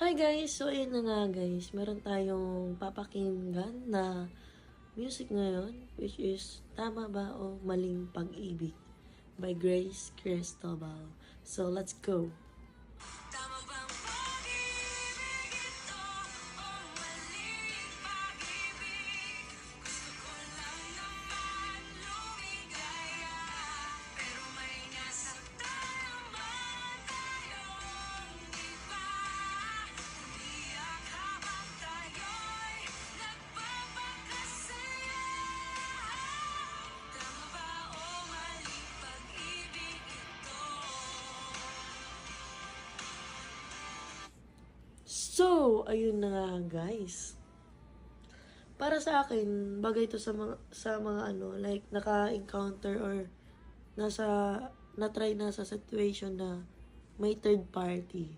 Hi guys! So ayun na nga guys, meron tayong papakinggan na music ngayon which is Tama Ba o Maling Pag-ibig by Grace Cristobal. So let's go! Tama bang pag-ibig ito o maling pag-ibig? Gusto ko lang naman lumigaya, pero may nasaktan naman tayong iba. Umiyak habang tayo'y nagpapakasaya. Tama ba o maling pag-ibig ito? So, ayun na nga guys. Para sa akin, bagay to sa mga like naka-encounter or na-try na sa situation na may third party.